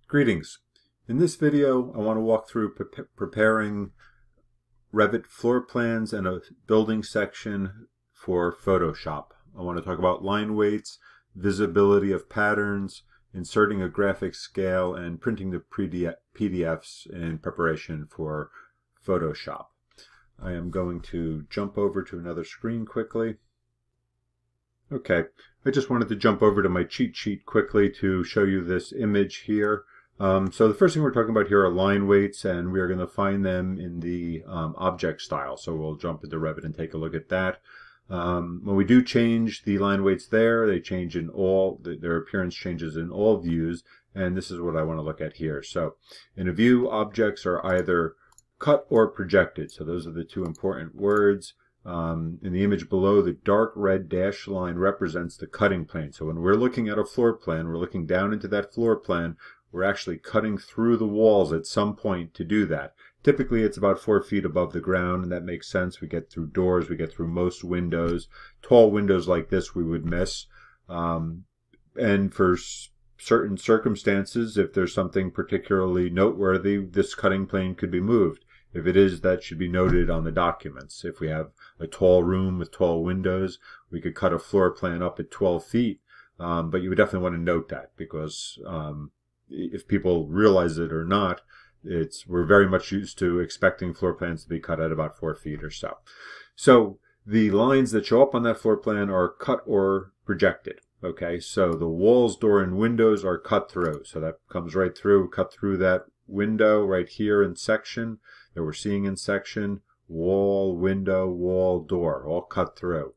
Greetings. In this video, I want to walk through preparing Revit floor plans and a building section for Photoshop. I want to talk about line weights, visibility of patterns, inserting a graphic scale, and printing the PDFs in preparation for Photoshop. I am going to jump over to another screen quickly. Okay, I just wanted to jump over to my cheat sheet quickly to show you this image here. So the first thing we're talking about here are line weights, and we're going to find them in the object style. So we'll jump into Revit and take a look at that. When we do change the line weights there, they change in all, their appearance changes in all views, and this is what I want to look at here. So in a view, objects are either cut or projected. So those are the two important words. In the image below, the dark red dashed line represents the cutting plane. So when we're looking at a floor plan, we're looking down into that floor plan, we're actually cutting through the walls at some point to do that. Typically, it's about 4 feet above the ground, and that makes sense. We get through doors, we get through most windows. Tall windows like this we would miss. And for certain circumstances, if there's something particularly noteworthy, this cutting plane could be moved. If it is, that should be noted on the documents. If we have a tall room with tall windows, we could cut a floor plan up at 12 feet, but you would definitely want to note that because if people realize it or not, we're very much used to expecting floor plans to be cut at about 4 feet or so. So the lines that show up on that floor plan are cut or projected. Okay, so the walls, door, and windows are cut through. So that comes right through, cut through that window right here in section that we're seeing in section, wall, window, wall, door, all cut through.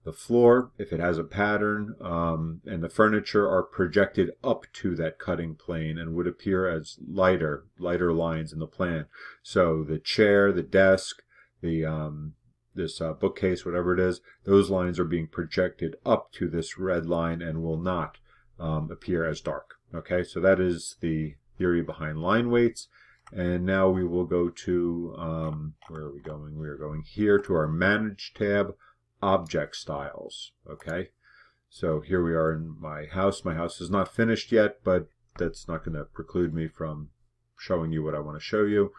The floor, if it has a pattern, and the furniture are projected up to that cutting plane and would appear as lighter lines in the plan. So the chair, the desk, this bookcase, whatever it is, those lines are being projected up to this red line and will not appear as dark. Okay, so that is the theory behind line weights. And now we will go to, where are we going? We are going here to our Manage tab, Object Styles. Okay, so here we are in my house. My house is not finished yet, but that's not going to preclude me from showing you what I want to show you.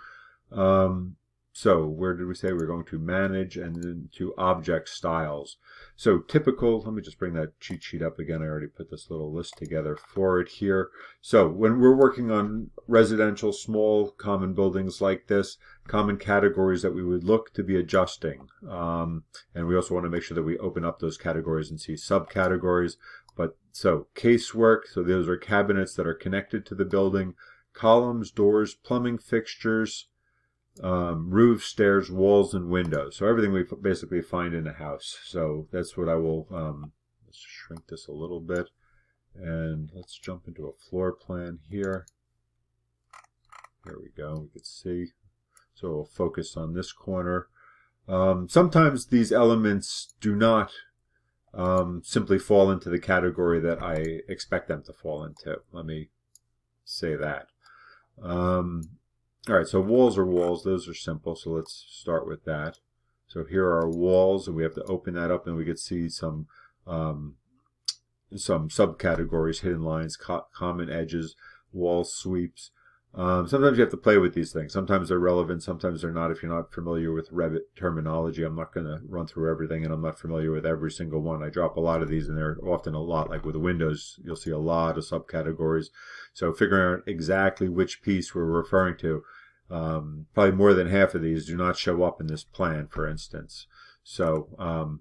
So where did we say we're going to Manage and then to Object Styles? So typical, let me just bring that cheat sheet up again. I already put this little list together for it here. So when we're working on residential, small, common buildings like this, common categories that we would look to be adjusting. And we also want to make sure that we open up those categories and see subcategories. But so casework, so those are cabinets that are connected to the building, columns, doors, plumbing fixtures, roofs, stairs, walls, and windows. So everything we basically find in a house. So that's what I will, let's shrink this a little bit. And let's jump into a floor plan here. There we go, we can see. So we'll focus on this corner. Sometimes these elements do not simply fall into the category that I expect them to fall into. Let me say that. All right, so walls are walls. Those are simple, so let's start with that. So here are our walls, and we have to open that up, and we can see some subcategories, hidden lines, common edges, wall sweeps. Sometimes you have to play with these things. Sometimes they're relevant, sometimes they're not. If you're not familiar with Revit terminology, I'm not going to run through everything, and I'm not familiar with every single one. I drop a lot of these, and they're often a lot. Like with the windows, you'll see a lot of subcategories. So figuring out exactly which piece we're referring to. Probably more than half of these do not show up in this plan, for instance. So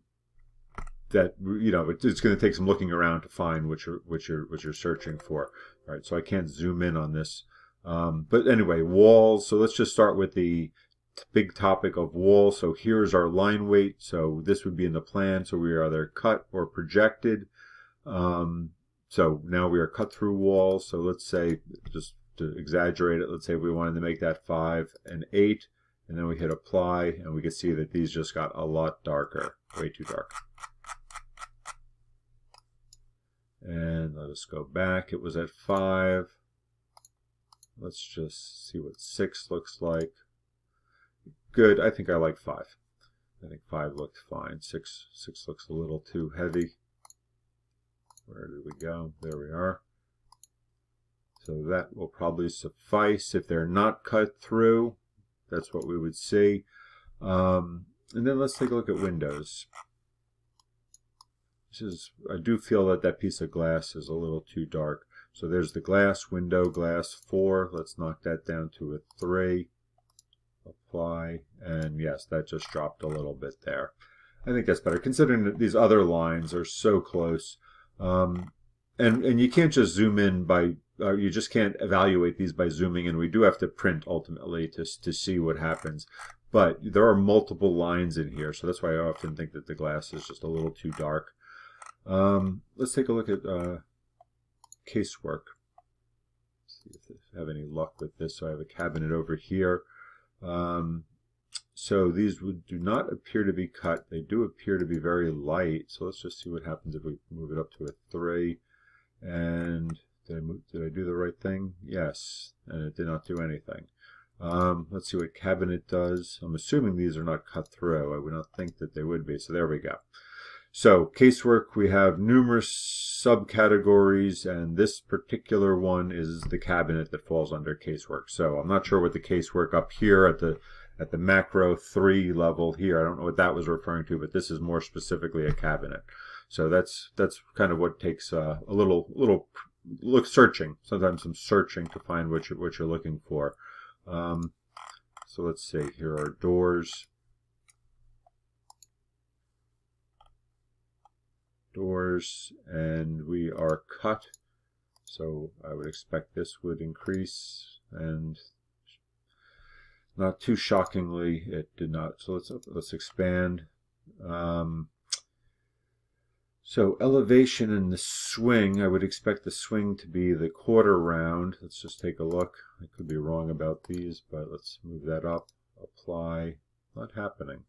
that, you know, it's going to take some looking around to find what you're searching for. All right, so I can't zoom in on this. But anyway, walls. So let's just start with the big topic of walls. So here's our line weight. So this would be in the plan. So we are either cut or projected. So now we are cut through walls. So let's say, just to exaggerate it, let's say we wanted to make that 5 and 8, and then we hit apply, and we can see that these just got a lot darker, way too dark. And let us go back. It was at 5. Let's just see what 6 looks like. Good. I think I like 5. I think 5 looked fine. 6 looks a little too heavy. Where did we go? There we are. So that will probably suffice. If they're not cut through, that's what we would see. And then let's take a look at windows. I do feel that that piece of glass is a little too dark. So there's the glass, window, glass 4. Let's knock that down to a 3. Apply, and yes, that just dropped a little bit there. I think that's better, considering that these other lines are so close. And you can't just zoom in by, you just can't evaluate these by zooming in. We do have to print ultimately to see what happens. But there are multiple lines in here, so that's why I often think that the glass is just a little too dark. Let's take a look at casework. See if I have any luck with this. So I have a cabinet over here. So these do not appear to be cut. They do appear to be very light. So let's just see what happens if we move it up to a 3. And did I do the right thing? Yes, and it did not do anything. Let's see what cabinet does. I'm assuming these are not cut through. I would not think that they would be. So there we go. So casework, we have numerous subcategories, and this particular one is the cabinet that falls under casework. So I'm not sure what the casework up here at the macro 3 level here, I don't know what that was referring to, but this is more specifically a cabinet. So that's kind of what takes a little searching. Sometimes some searching to find what you're looking for. So let's see. Here are doors. And we are cut, so I would expect this would increase, and not too shockingly it did not. So let's expand. So elevation and the swing, I would expect the swing to be the quarter round. Let's just take a look. I could be wrong about these, but let's move that up. Apply. Not happening.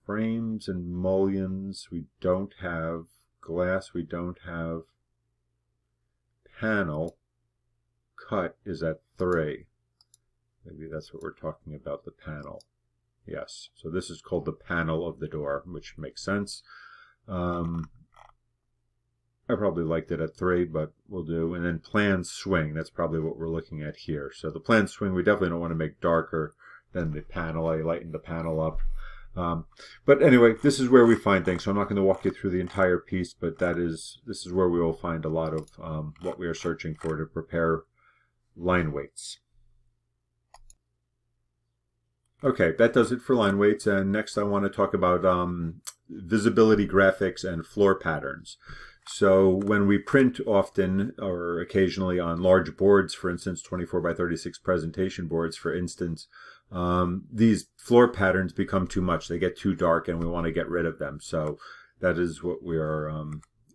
Frames and mullions we don't have. Glass we don't have. Panel. Cut is at 3. Maybe that's what we're talking about, the panel. Yes, so this is called the panel of the door, which makes sense. I probably liked it at 3, but we'll do. And then plan swing, that's probably what we're looking at here. So the plan swing, we definitely don't want to make darker than the panel. I lightened the panel up. But anyway, this is where we find things. So I'm not going to walk you through the entire piece, but this is where we will find a lot of what we are searching for to prepare line weights. Okay, that does it for line weights, and next I want to talk about visibility graphics and floor patterns. So when we print often or occasionally on large boards, for instance 24 by 36 presentation boards for instance, these floor patterns become too much. They get too dark and we want to get rid of them. So that is what we are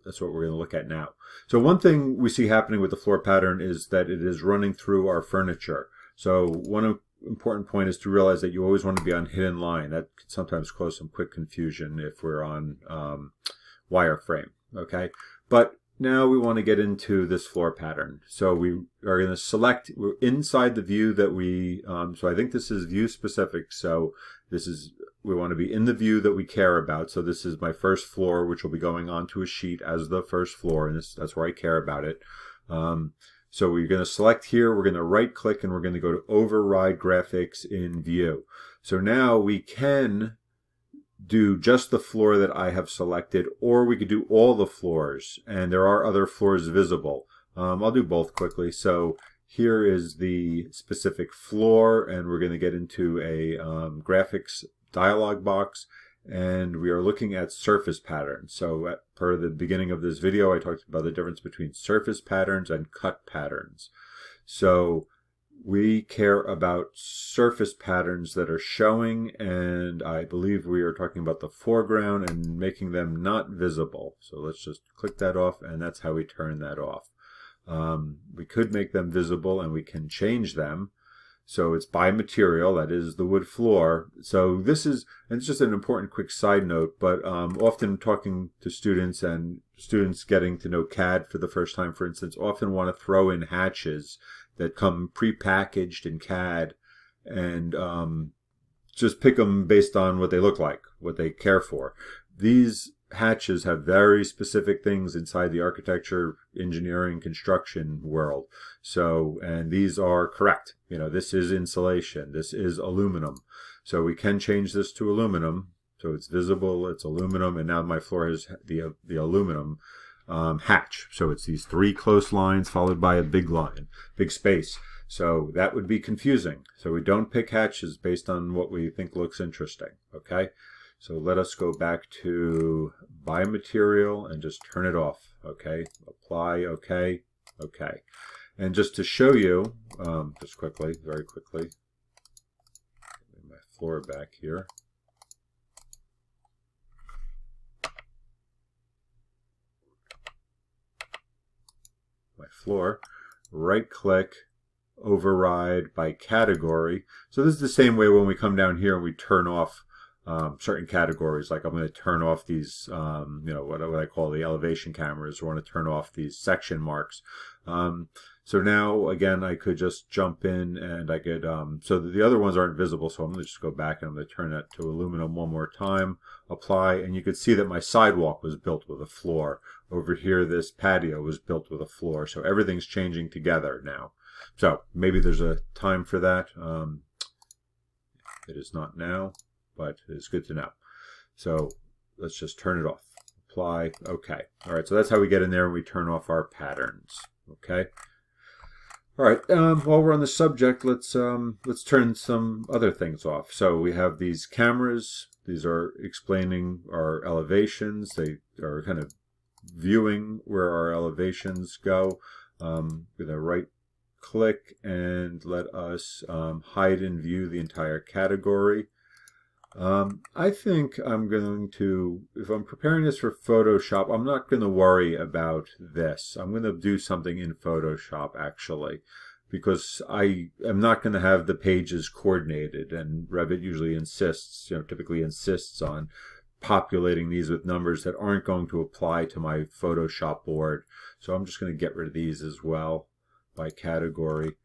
that's what we're going to look at now. So one thing we see happening with the floor pattern is that it is running through our furniture. So one important point is to realize that you always want to be on hidden line. That could sometimes cause some quick confusion if we're on wireframe. Okay, but now we want to get into this floor pattern. So we are going to select, we're inside the view that we, so I think this is view specific. So this is, we want to be in the view that we care about. So this is my first floor, which will be going onto a sheet as the first floor, and that's where I care about it. So we're going to select here, we're going to right click, and we're going to go to override graphics in view. So now we can do just the floor that I have selected, or we could do all the floors, and there are other floors visible. I'll do both quickly. So here is the specific floor, and we're going to get into a graphics dialog box, and we are looking at surface patterns. So per the beginning of this video, I talked about the difference between surface patterns and cut patterns. So we care about surface patterns that are showing, and I believe we are talking about the foreground and making them not visible. So let's just click that off, and that's how we turn that off. We could make them visible, and we can change them. So it's by material, that is the wood floor. So this is, and it's just an important quick side note, but often talking to students and students getting to know CAD for the first time, for instance, often want to throw in hatches that come pre-packaged in CAD and just pick them based on what they look like, what they care for. These hatches have very specific things inside the architecture, engineering, construction world. So, and these are correct. You know, this is insulation. This is aluminum. So we can change this to aluminum. So it's visible, it's aluminum, and now my floor has the aluminum hatch. So it's these 3 close lines followed by a big line, big space. So that would be confusing. So we don't pick hatches based on what we think looks interesting, okay? So let us go back to biomaterial and just turn it off, okay? Apply, okay, okay. And just to show you, just quickly, very quickly, my floor back here. My floor, right click, override by category. So this is the same way when we come down here and we turn off certain categories. Like I'm going to turn off these, you know, what I call the elevation cameras. I want to turn off these section marks. So now, again, I could just jump in and I could, so the other ones aren't visible, so I'm going to just go back and I'm going to turn that to aluminum one more time, apply, and you could see that my sidewalk was built with a floor. Over here, this patio was built with a floor, so everything's changing together now. So maybe there's a time for that. It is not now, but it's good to know. So let's just turn it off. Apply, okay. All right, so that's how we get in there and we turn off our patterns, okay? All right, while we're on the subject, let's turn some other things off. So we have these cameras. These are explaining our elevations. They are kind of viewing where our elevations go. With a right click and let us hide and view the entire category. I think I'm going to, if I'm preparing this for Photoshop, I'm not going to worry about this. I'm going to do something in Photoshop actually, because I am not going to have the pages coordinated, and Revit usually insists, you know, typically insists on populating these with numbers that aren't going to apply to my Photoshop board. So I'm just going to get rid of these as well by category.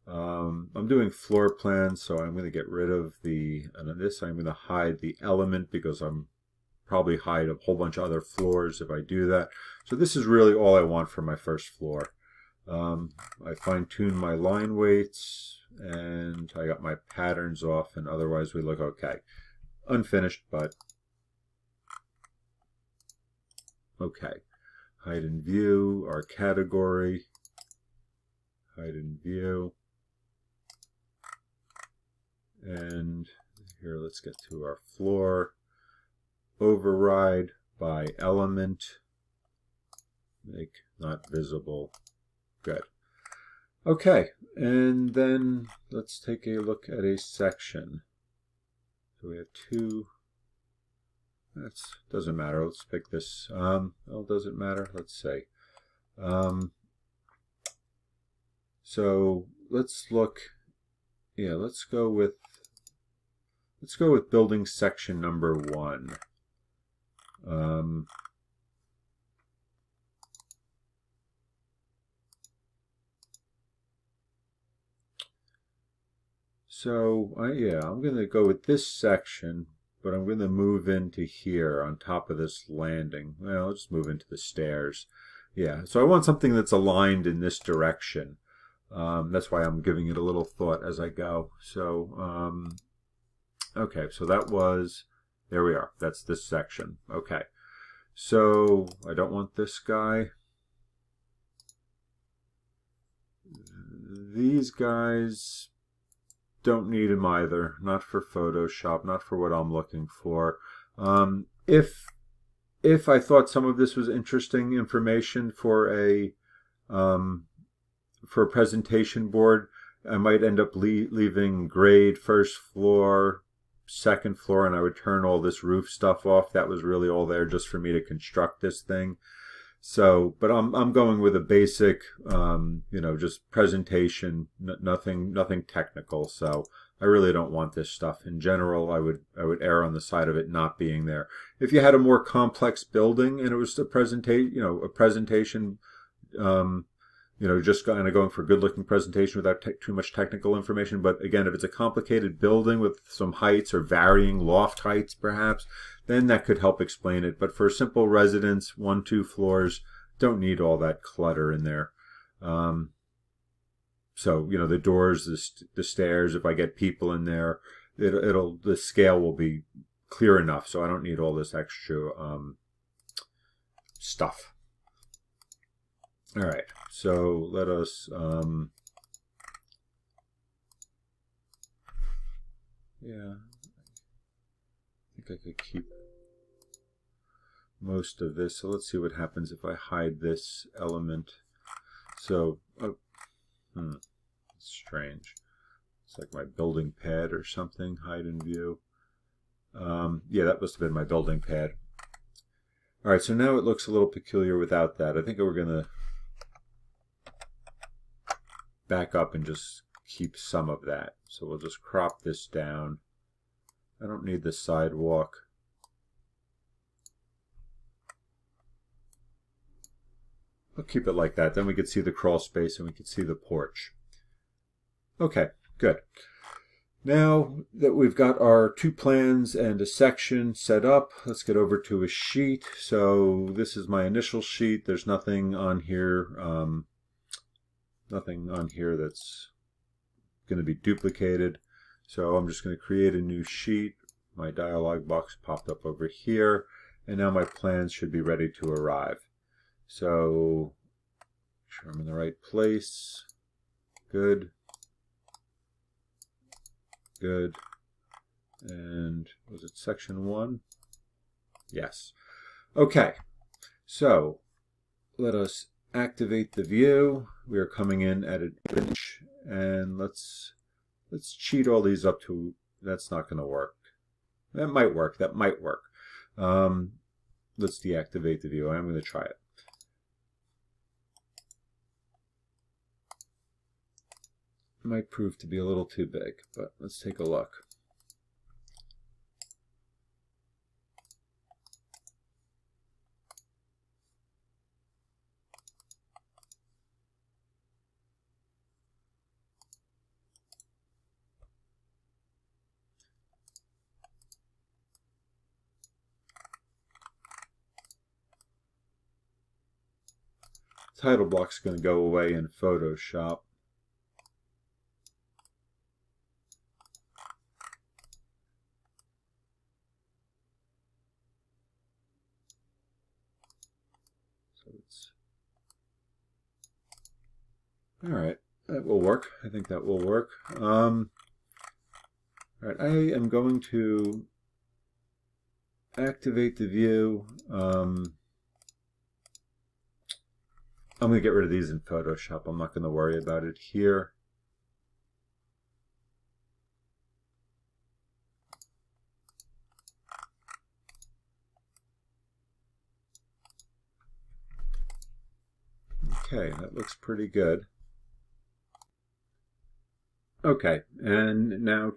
I'm doing floor plans, so I'm going to get rid of the, and this I'm going to hide the element because I'm probably hide a whole bunch of other floors if I do that. So this is really all I want for my first floor. I fine-tuned my line weights and I got my patterns off, and otherwise we look okay. Unfinished, but okay. Hide and view, our category. Hide and view. And here, let's get to our floor. Override by element. Make not visible. Good. Okay, and then let's take a look at a section. So we have two. That doesn't matter. Let's pick this. Well, does it matter? Let's say. So let's look. Yeah, let's go with building section number 1. I'm going to go with this section, but I'm going to move into here on top of this landing. Well, I'll just move into the stairs. Yeah, so I want something that's aligned in this direction. That's why I'm giving it a little thought as I go. So, okay, so that was, there we are. That's this section. Okay, so I don't want this guy. These guys don't need them either. Not for Photoshop, not for what I'm looking for. If I thought some of this was interesting information for a presentation board, I might end up leaving grade first floor, second floor, and I would turn all this roof stuff off. That was really all there just for me to construct this thing. So, but I'm going with a basic, you know, just presentation, nothing technical. So I really don't want this stuff. In general, I would err on the side of it not being there. If you had a more complex building and it was a presentation, you know, just kind of going for a good-looking presentation without too much technical information. But again, if it's a complicated building with some heights or varying loft heights, perhaps, then that could help explain it. But for simple residence, 1, 2 floors, don't need all that clutter in there. So, the doors, the stairs, if I get people in there, the scale will be clear enough. So I don't need all this extra stuff. All right, so let us, yeah, I think I could keep most of this. So let's see what happens if I hide this element. So, it's strange. It's like my building pad or something, hide in view. Yeah, that must have been my building pad. All right, so now it looks a little peculiar without that. I think we're going to back up and just keep some of that. So we'll just crop this down. I don't need the sidewalk. I'll keep it like that. Then we can see the crawl space and we can see the porch. Okay, good. Now that we've got our 2 plans and a section set up, let's get over to a sheet. So this is my initial sheet. There's nothing on here. Nothing on here that's going to be duplicated. So I'm just going to create a new sheet. My dialog box popped up over here, and now my plans should be ready to arrive. So make sure I'm in the right place. Good. Good. And was it section 1? Yes. Okay. So let us activate the view. We are coming in at an inch, and let's cheat all these up to, that's not going to work. That might work. That might work. Let's deactivate the view. I'm going to try it. Might prove to be a little too big, but let's take a look. Title block's going to go away in Photoshop. So it's all right. That will work. I think that will work. All right. I am going to activate the view. I'm going to get rid of these in Photoshop. I'm not going to worry about it here. Okay, that looks pretty good. Okay, and now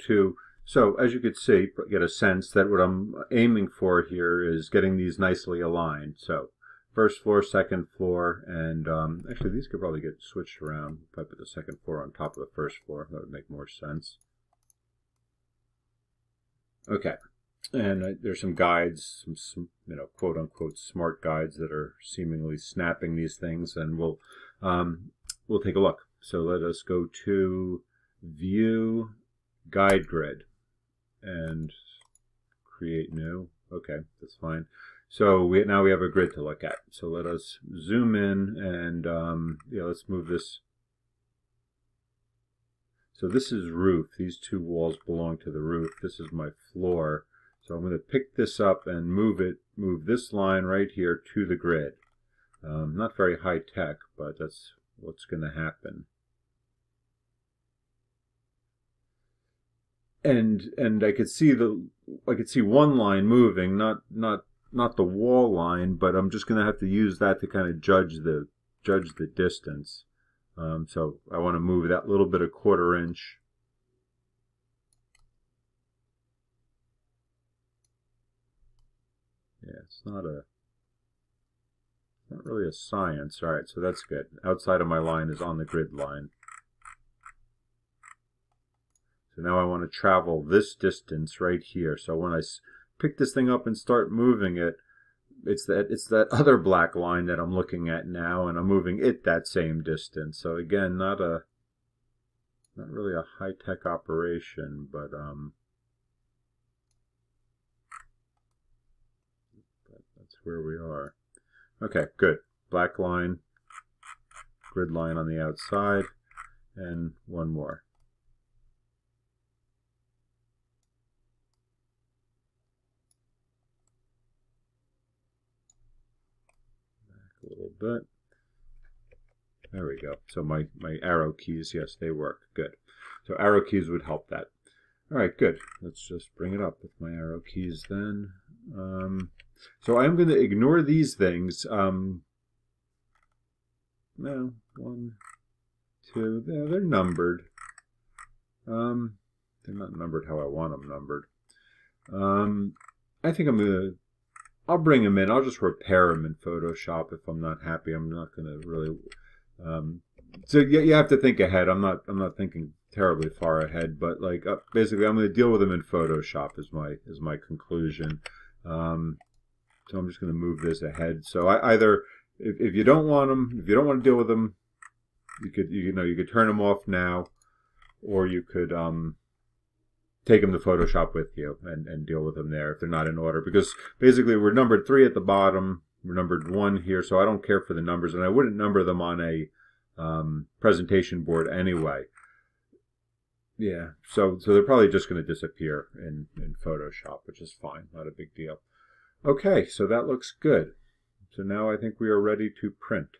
so as you could see, get a sense that what I'm aiming for here is getting these nicely aligned. So first floor, second floor, and actually these could probably get switched around. If I put the second floor on top of the first floor, that would make more sense. Okay, and there's some guides, some quote-unquote smart guides that are seemingly snapping these things, and we'll take a look. So let us go to View, Guide Grid, and create new. Okay, that's fine. So now we have a grid to look at. So let us zoom in and let's move this. So this is roof. These 2 walls belong to the roof. This is my floor. So I'm going to pick this up and move this line right here to the grid. Not very high tech, but that's what's going to happen. And I could see one line moving, not the wall line, but I'm just going to have to use that to kind of judge the distance. So I want to move that little bit, a 1/4 inch. Yeah, it's not Not really a science. All right, so that's good. Outside of my line is on the grid line. So now I want to travel this distance right here. So when I pick this thing up and start moving it, it's that other black line that I'm looking at now, and I'm moving it that same distance. So again, not really a high-tech operation, but that's where we are. Okay, good. Black line, grid line on the outside, and one more. Back a little bit. There we go. So my arrow keys, yes, they work. Good. So arrow keys would help that. All right, good. Let's just bring it up with my arrow keys then. So I'm going to ignore these things. No, 1, 2, they're numbered. They're not numbered how I want them numbered. I think I'll bring them in. I'll just repair them in Photoshop if I'm not happy. I'm not going to really. So you have to think ahead. I'm not thinking terribly far ahead, but like basically, I'm going to deal with them in Photoshop is my conclusion. So I'm just going to move this ahead. So I either if you don't want them, if you don't want to deal with them, you could turn them off now, or you could take them to Photoshop with you and deal with them there if they're not in order. Because basically we're numbered 3 at the bottom, we're numbered 1 here, so I don't care for the numbers, and I wouldn't number them on a presentation board anyway. Yeah, so they're probably just going to disappear in Photoshop, which is fine, not a big deal. Okay, so that looks good. So now I think we are ready to print.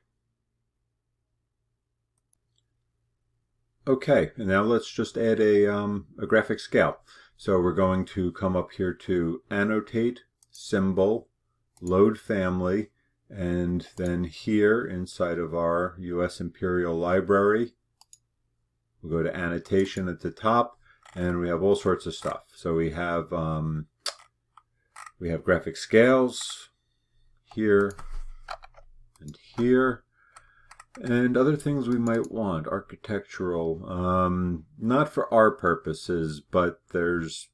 Okay, and now let's just add a graphic scale. So we're going to come up here to Annotate, Symbol, Load Family, and then here inside of our U.S. Imperial Library, we'll go to Annotation at the top, and we have all sorts of stuff. So we have graphic scales here and here, and other things we might want. Architectural, not for our purposes, but there's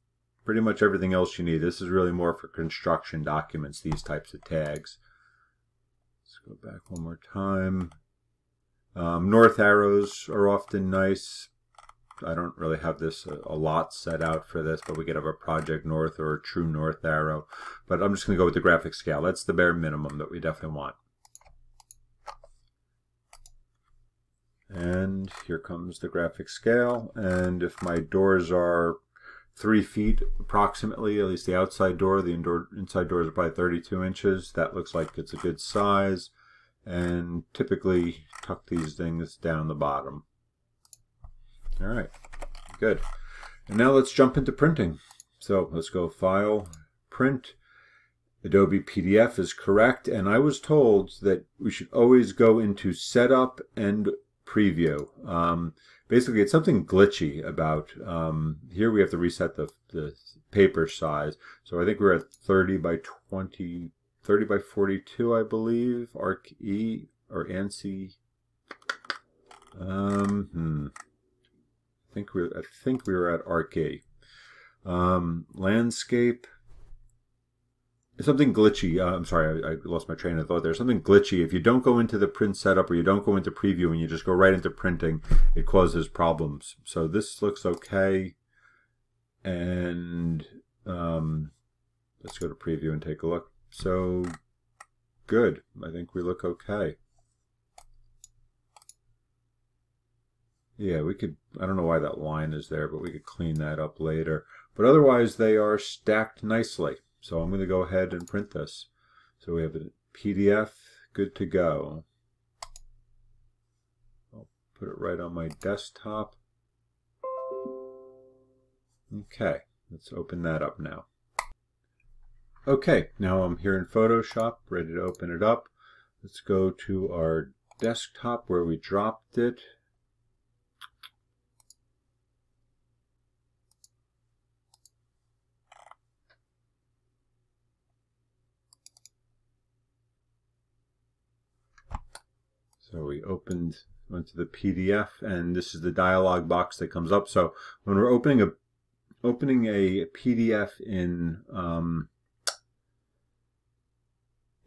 pretty much everything else you need. This is really more for construction documents, these types of tags. Let's go back one more time. North arrows are often nice. I don't really have this a lot set out for this, but we could have a project north or a true north arrow. But I'm just going to go with the graphic scale. That's the bare minimum that we definitely want. And here comes the graphic scale. And if my doors are 3 feet approximately, at least the outside door, the inside door is probably 32 inches. That looks like it's a good size. And typically tuck these things down the bottom. All right, good. And now let's jump into printing. So let's go File, Print. Adobe PDF is correct, and I was told that we should always go into Setup and Preview. Basically, it's something glitchy about here. We have to reset the paper size. So I think we're at 30 by 20, 30 by 42, I believe. Arc E or ANSI. I think we were at Arc E. Landscape. Something glitchy. I'm sorry, I lost my train of thought there. Something glitchy. If you don't go into the print setup or you don't go into preview and you just go right into printing, it causes problems. So this looks okay. And let's go to preview and take a look. So good. I think we look okay. Yeah, we could, I don't know why that line is there, but we could clean that up later. But otherwise, they are stacked nicely. So I'm going to go ahead and print this. So we have a PDF, good to go. I'll put it right on my desktop. Okay, let's open that up now. Okay, now I'm here in Photoshop, ready to open it up. Let's go to our desktop where we dropped it. So we went to the PDF, and this is the dialog box that comes up. So when we're opening a PDF in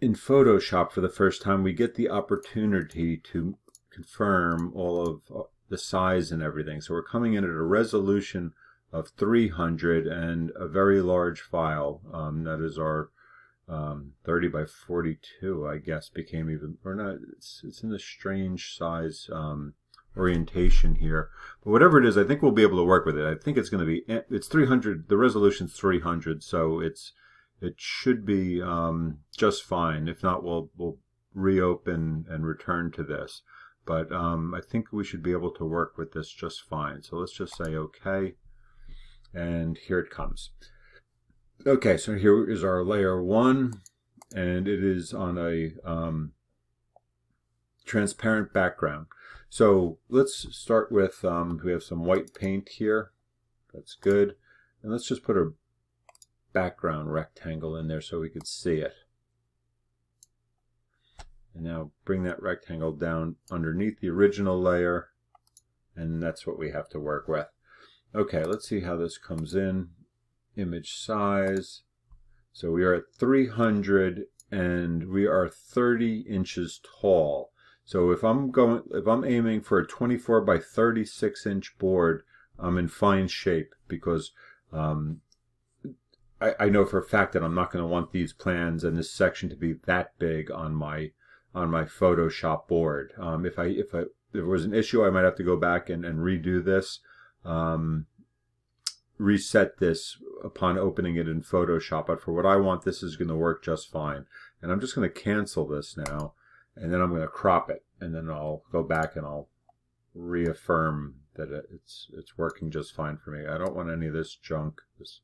Photoshop for the first time, we get the opportunity to confirm all of the size and everything. So we're coming in at a resolution of 300 and a very large file. That is our 30 by 42, I guess, became even, or not, it's in the strange size orientation here. But whatever it is, I think we'll be able to work with it. I think it's going to be, it's 300, the resolution's 300, so it should be just fine. If not, we'll reopen and return to this. But I think we should be able to work with this just fine. So let's just say OK. And here it comes. Okay, so here is our layer 1, and it is on a transparent background. So let's start with, we have some white paint here. That's good. And let's just put a background rectangle in there so we could see it. And now bring that rectangle down underneath the original layer, and that's what we have to work with. Okay, let's see how this comes in. Image size. So we are at 300 and we are 30 inches tall. So if I'm aiming for a 24 by 36 inch board, I'm in fine shape, because I know for a fact that I'm not going to want these plans and this section to be that big on my Photoshop board. If there was an issue, I might have to go back and redo this. Reset this upon opening it in Photoshop, but for what I want, this is going to work just fine. And I'm just going to cancel this now, and then I'm going to crop it, and then I'll go back and I'll reaffirm that it's working just fine for me. I don't want any of this junk. That's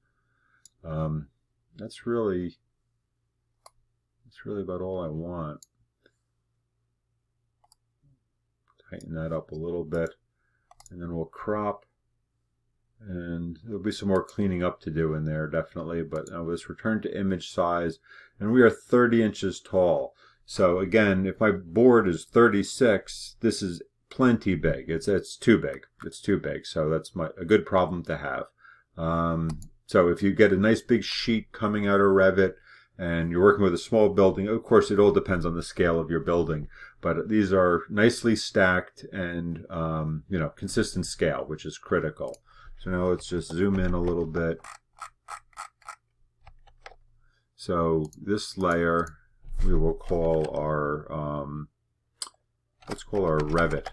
really about all I want. Tighten that up a little bit, and then we'll crop. And there'll be some more cleaning up to do in there, definitely. But now let's return to image size, and we are 30 inches tall. So again, if my board is 36, this is plenty big. It's too big. It's too big. So that's a good problem to have. So if you get a nice big sheet coming out of Revit, and you're working with a small building, of course, it all depends on the scale of your building. But these are nicely stacked and consistent scale, which is critical. So now let's just zoom in a little bit. So this layer we will call our let's call our Revit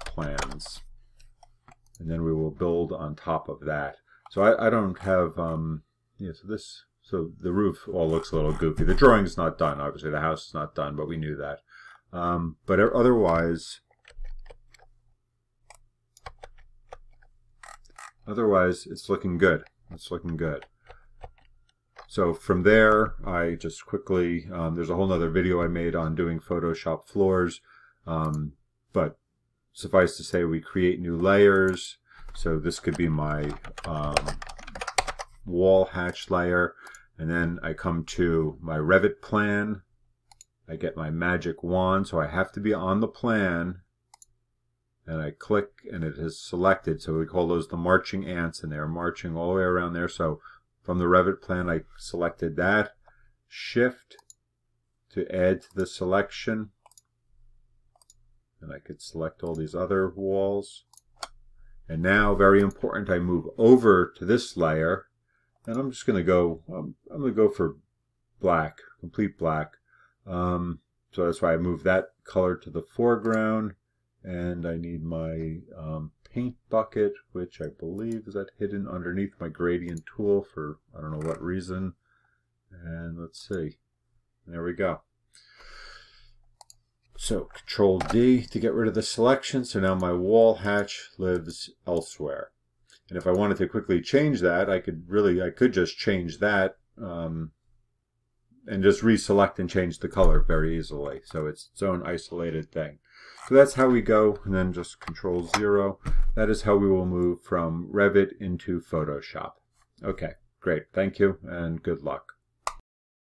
plans, and then we will build on top of that. So I don't have so the roof all looks a little goofy. The drawing's not done, obviously. The house is not done, but we knew that. But otherwise, it's looking good. It's looking good. So from there, I just quickly, there's a whole other video I made on doing Photoshop floors. But suffice to say, we create new layers. So this could be my wall hatch layer. And then I come to my Revit plan. I get my magic wand, so I have to be on the plan. And I click, and it is selected. So we call those the marching ants, and they're marching all the way around there. So from the Revit plan, I selected that. Shift to add to the selection. And I could select all these other walls. And now, very important, I move over to this layer. And I'm just going to go, I'm going to go for black, complete black. So that's why I move that color to the foreground. And I need my paint bucket, which I believe is that hidden underneath my gradient tool for I don't know what reason. And let's see. There we go. So Control D to get rid of the selection. So now my wall hatch lives elsewhere. And if I wanted to quickly change that, I could just change that and just reselect and change the color very easily. So it's its own isolated thing. So that's how we go, and then just Control 0. That is how we will move from Revit into Photoshop. Okay, great. Thank you, and good luck.